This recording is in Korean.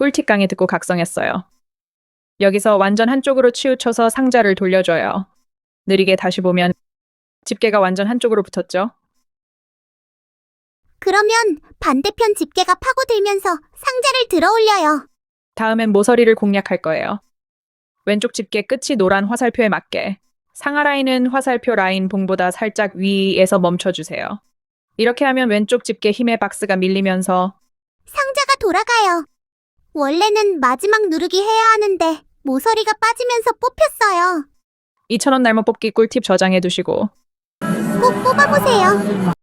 꿀팁 강의 듣고 각성했어요. 여기서 완전 한쪽으로 치우쳐서 상자를 돌려줘요. 느리게 다시 보면 집게가 완전 한쪽으로 붙었죠? 그러면 반대편 집게가 파고들면서 상자를 들어 올려요. 다음엔 모서리를 공략할 거예요. 왼쪽 집게 끝이 노란 화살표에 맞게. 상하 라인은 화살표 라인 봉보다 살짝 위에서 멈춰주세요. 이렇게 하면 왼쪽 집게 힘의 박스가 밀리면서 상자가 돌아가요. 원래는 마지막 누르기 해야 하는데 모서리가 빠지면서 뽑혔어요. 2,000원 날먹 뽑기 꿀팁 저장해 두시고 꼭 뽑아보세요.